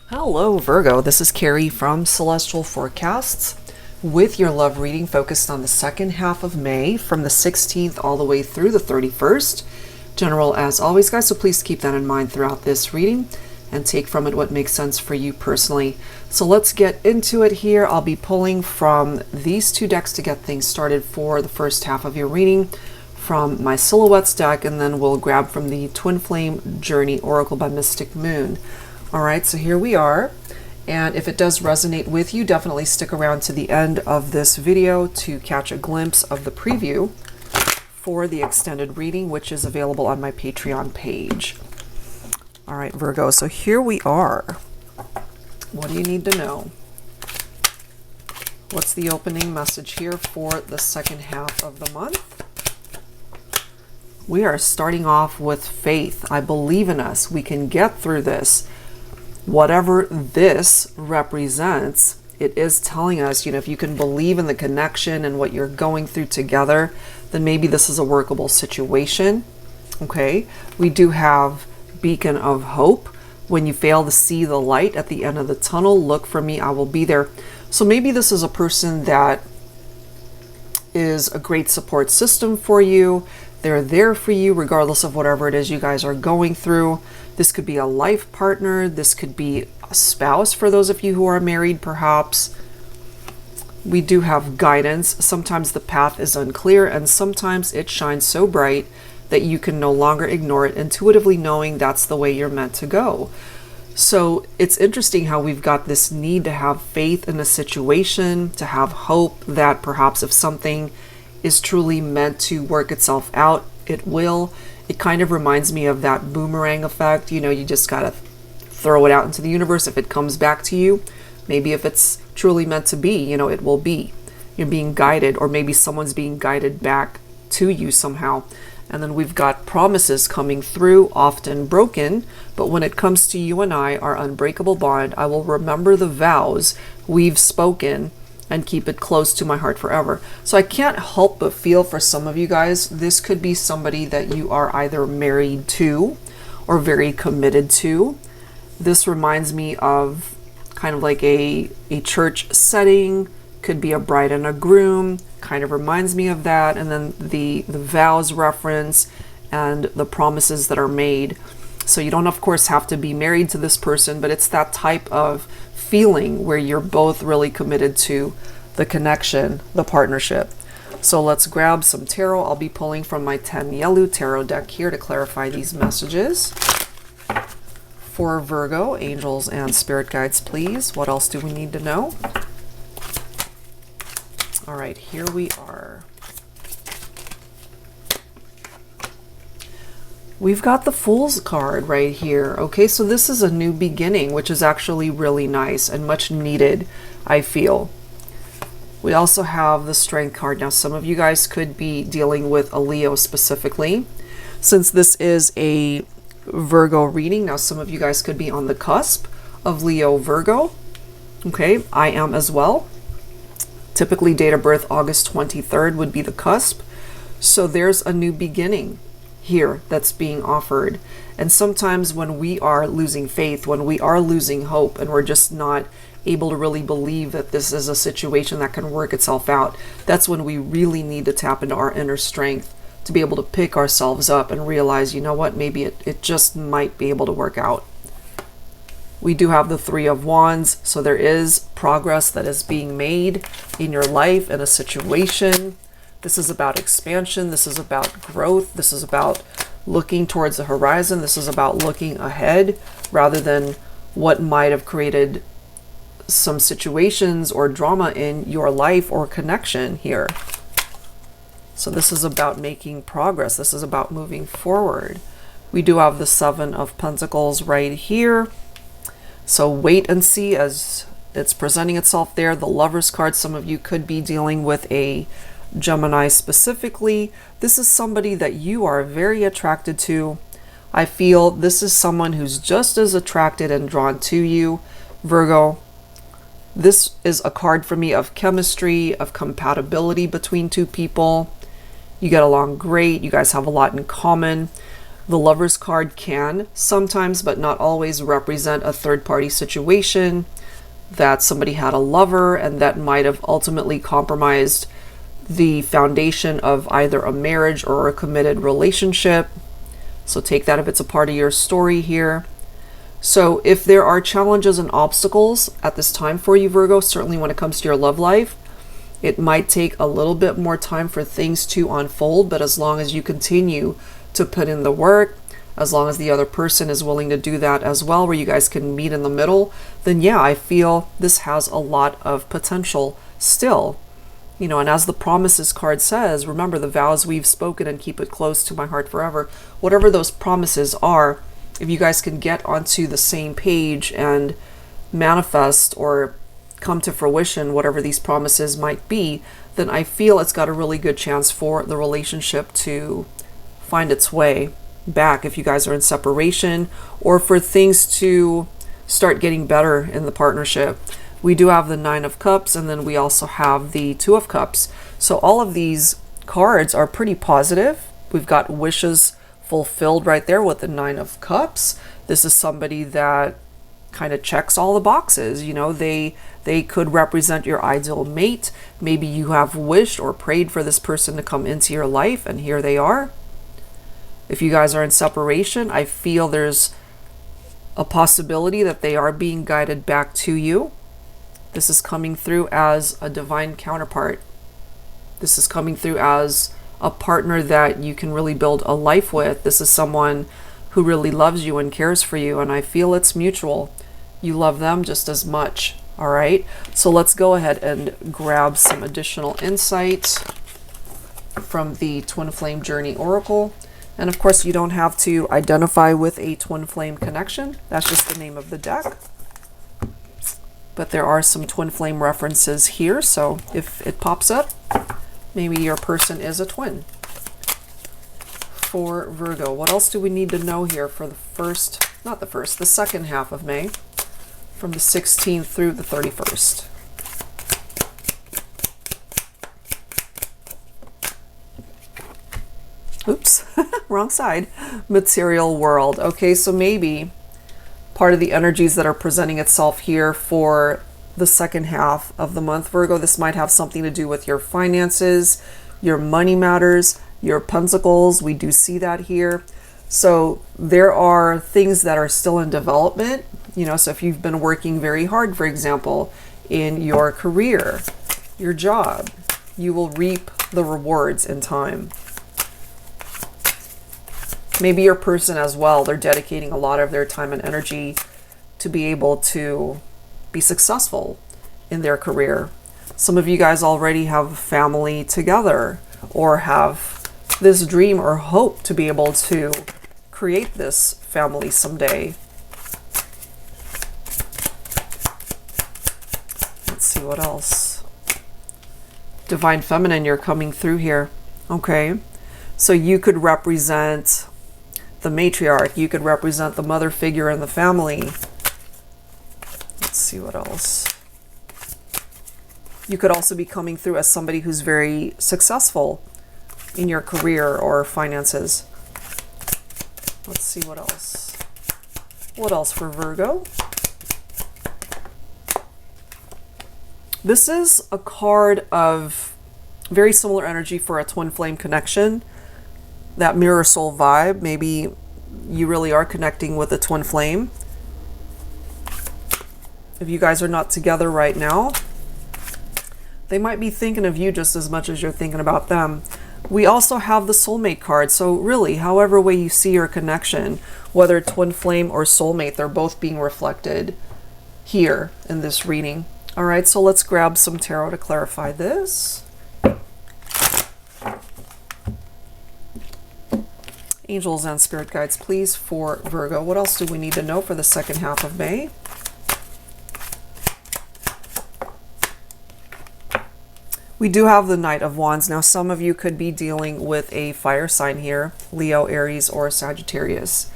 Hello Virgo, this is Carrie from Celestial Forecasts with your love reading focused on the second half of May from the 16th all the way through the 31st. General as always guys, so please keep that in mind throughout this reading and take from it what makes sense for you personally. So let's get into it here. I'll be pulling from these two decks to get things started for the first half of your reading from my Silhouettes deck, and then we'll grab from the Twin Flame Journey Oracle by Mystic Moon. Alright, so here we are, and if it does resonate with you, definitely stick around to the end of this video to catch a glimpse of the preview for the extended reading, which is available on my Patreon page. Alright, Virgo, so here we are. What do you need to know? What's the opening message here for the second half of the month? We are starting off with faith. I believe in us. We can get through this. Whatever this represents, it is telling us, if you can believe in the connection and what you're going through together, then maybe this is a workable situation. Okay, we do have beacon of hope. When you fail to see the light at the end of the tunnel, look for me, I will be there. So maybe this is a person that is a great support system for you. They're there for you regardless of whatever it is you guys are going through. This could be a life partner. This could be a spouse for those of you who are married, perhaps. We do have guidance. Sometimes the path is unclear, and sometimes it shines so bright that you can no longer ignore it, intuitively knowing that's the way you're meant to go. So it's interesting how we've got this need to have faith in a situation, to have hope that perhaps if something is truly meant to work itself out, it will. It kind of reminds me of that boomerang effect. You just gotta throw it out into the universe. If it comes back to you, maybe if it's truly meant to be, it will be. You're being guided, or maybe someone's being guided back to you somehow. And then we've got promises coming through, often broken, but when it comes to you and I, our unbreakable bond, I will remember the vows we've spoken and keep it close to my heart forever. So I can't help but feel for some of you guys, this could be somebody that you are either married to or very committed to. This reminds me of kind of like a church setting, could be a bride and a groom, kind of reminds me of that. And then the vows reference and the promises that are made. So you don't of course have to be married to this person, but it's that type of feeling where you're both really committed to the connection, the partnership. So let's grab some tarot. I'll be pulling from my TANIELU tarot deck here to clarify these messages. For Virgo, angels and spirit guides, please. What else do we need to know? All right, here we are. We've got the Fool's card right here. Okay, so this is a new beginning, which is actually really nice and much needed, I feel. We also have the Strength card. Now, some of you guys could be dealing with a Leo specifically. Since this is a Virgo reading, now some of you guys could be on the cusp of Leo Virgo. Okay, I am as well. Typically, date of birth August 23rd would be the cusp. So there's a new beginning here that's being offered. And sometimes when we are losing faith, when we are losing hope, and we're just not able to really believe that this is a situation that can work itself out, that's when we really need to tap into our inner strength to be able to pick ourselves up and realize, you know what, maybe it just might be able to work out. We do have the Three of Wands, so there is progress that is being made in your life, in a situation. This is about expansion. This is about growth. This is about looking towards the horizon. This is about looking ahead rather than what might have created some situations or drama in your life or connection here. So this is about making progress. This is about moving forward. We do have the Seven of Pentacles right here. So wait and see as it's presenting itself there. The Lover's card, some of you could be dealing with a Gemini specifically. This is somebody that you are very attracted to. I feel this is someone who's just as attracted and drawn to you, Virgo. This is a card for me of chemistry, of compatibility between two people. You get along great. You guys have a lot in common. The Lover's card can sometimes, but not always, represent a third-party situation, that somebody had a lover and that might have ultimately compromised the foundation of either a marriage or a committed relationship. So take that if it's a part of your story here. So if there are challenges and obstacles at this time for you, Virgo, certainly when it comes to your love life, it might take a little bit more time for things to unfold, but as long as you continue to put in the work, as long as the other person is willing to do that as well, where you guys can meet in the middle, then yeah, I feel this has a lot of potential still. You know, and as the Promises card says, remember the vows we've spoken and keep it close to my heart forever. Whatever those promises are, if you guys can get onto the same page and manifest or come to fruition, whatever these promises might be, then I feel it's got a really good chance for the relationship to find its way back if you guys are in separation, or for things to start getting better in the partnership. We do have the Nine of Cups, and then we also have the Two of Cups. So all of these cards are pretty positive. We've got wishes fulfilled right there with the Nine of Cups. This is somebody that kind of checks all the boxes. You know, they could represent your ideal mate. Maybe you have wished or prayed for this person to come into your life, and here they are. If you guys are in separation, I feel there's a possibility that they are being guided back to you. This is coming through as a divine counterpart. This is coming through as a partner that you can really build a life with. This is someone who really loves you and cares for you, and I feel it's mutual. You love them just as much. All right, so let's go ahead and grab some additional insight from the Twin Flame Journey Oracle. And of course, you don't have to identify with a twin flame connection. That's just the name of the deck. But there are some twin flame references here, so if it pops up, maybe your person is a twin. For Virgo, what else do we need to know here for the second half of May, from the 16th through the 31st? Oops, wrong side. Material world. Okay, so maybe part of the energies that are presenting itself here for the second half of the month, Virgo, this might have something to do with your finances, your money matters, your pentacles. We do see that here. So there are things that are still in development, you know, so if you've been working very hard, for example, in your career, your job, you will reap the rewards in time. Maybe your person as well, they're dedicating a lot of their time and energy to be able to be successful in their career. Some of you guys already have a family together, or have this dream or hope to be able to create this family someday. Let's see what else. Divine Feminine, you're coming through here. Okay, so you could represent the matriarch, you could represent the mother figure in the family. Let's see what else. You could also be coming through as somebody who's very successful in your career or finances. Let's see what else. What else for Virgo? This is a card of very similar energy for a twin flame connection. That mirror soul vibe. Maybe you really are connecting with a twin flame. If you guys are not together right now, they might be thinking of you just as much as you're thinking about them. We also have the soulmate card. So really, however way you see your connection, whether twin flame or soulmate, they're both being reflected here in this reading. All right, so let's grab some tarot to clarify this. Angels and spirit guides, please, for Virgo. What else do we need to know for the second half of May? We do have the Knight of Wands. Now, some of you could be dealing with a fire sign here, Leo, Aries, or Sagittarius.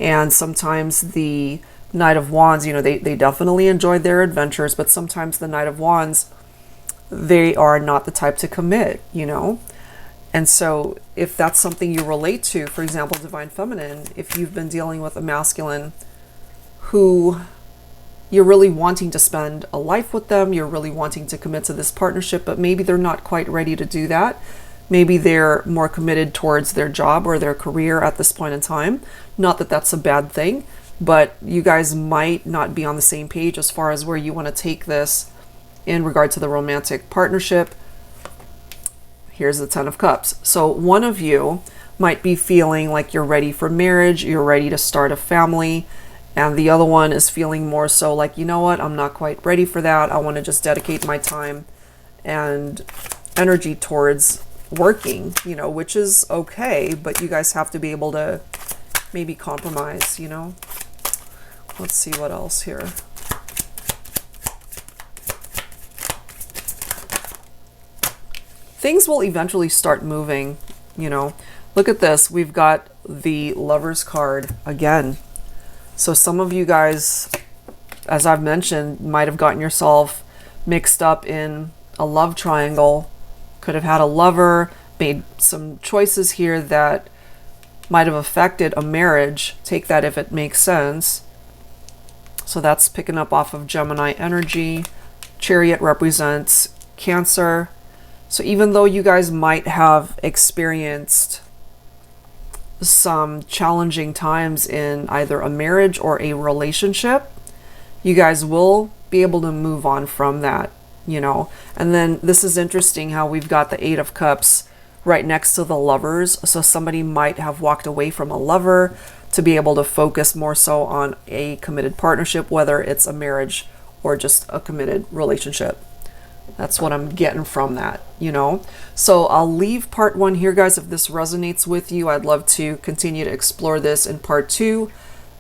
And sometimes the Knight of Wands, you know, they definitely enjoyed their adventures, but sometimes the Knight of Wands, they are not the type to commit, you know. And so if that's something you relate to, for example, divine feminine, if you've been dealing with a masculine who you're really wanting to spend a life with them, you're really wanting to commit to this partnership, but maybe they're not quite ready to do that. Maybe they're more committed towards their job or their career at this point in time. Not that that's a bad thing, but you guys might not be on the same page as far as where you want to take this in regard to the romantic partnership. Here's the Ten of Cups. So one of you might be feeling like you're ready for marriage, you're ready to start a family, and the other one is feeling more so like, you know what, I'm not quite ready for that. I want to just dedicate my time and energy towards working, you know, which is okay, but you guys have to be able to maybe compromise, you know. Let's see what else here. Things will eventually start moving, you know. Look at this. We've got the Lover's card again. So some of you guys, as I've mentioned, might have gotten yourself mixed up in a love triangle. Could have had a lover, made some choices here that might have affected a marriage. Take that if it makes sense. So that's picking up off of Gemini energy. Chariot represents Cancer. So even though you guys might have experienced some challenging times in either a marriage or a relationship, you guys will be able to move on from that, you know. And then this is interesting how we've got the Eight of Cups right next to the Lovers. So somebody might have walked away from a lover to be able to focus more so on a committed partnership, whether it's a marriage or just a committed relationship. That's what I'm getting from that, you know. So I'll leave part 1 here, guys. If this resonates with you, I'd love to continue to explore this in part 2.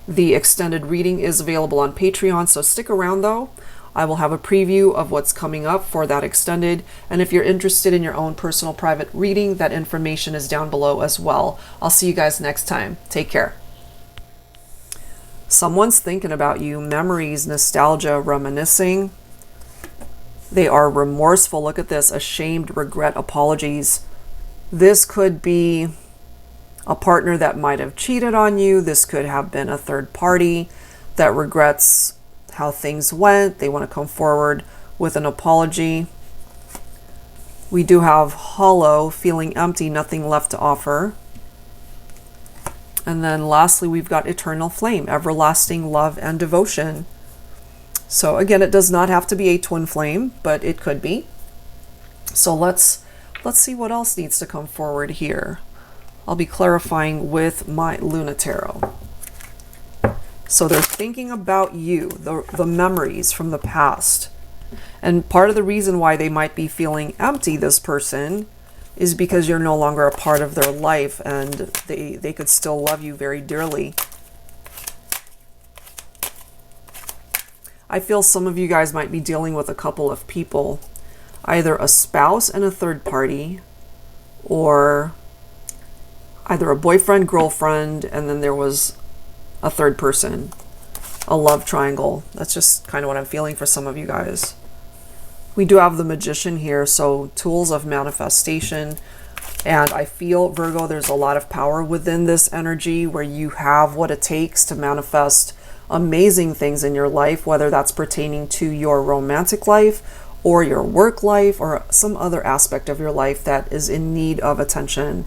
The extended reading is available on Patreon, so stick around though. I will have a preview of what's coming up for that extended. And if you're interested in your own personal private reading, that information is down below as well. I'll see you guys next time. Take care. Someone's thinking about you. Memories, nostalgia, reminiscing. They are remorseful. Look at this. Ashamed, regret, apologies. This could be a partner that might have cheated on you. This could have been a third party that regrets how things went. They want to come forward with an apology. We do have hollow, feeling empty, nothing left to offer. And then lastly, we've got eternal flame, everlasting love and devotion. So again, it does not have to be a twin flame, but it could be. So let's see what else needs to come forward here. I'll be clarifying with my Luna Tarot. So they're thinking about you, the memories from the past. And part of the reason why they might be feeling empty, this person, is because you're no longer a part of their life, and they could still love you very dearly. I feel some of you guys might be dealing with a couple of people, either a spouse and a third party, or either a boyfriend, girlfriend, and then there was a third person, a love triangle. That's just kind of what I'm feeling for some of you guys. We do have the Magician here, so tools of manifestation. And I feel, Virgo, there's a lot of power within this energy where you have what it takes to manifest amazing things in your life, whether that's pertaining to your romantic life or your work life or some other aspect of your life that is in need of attention.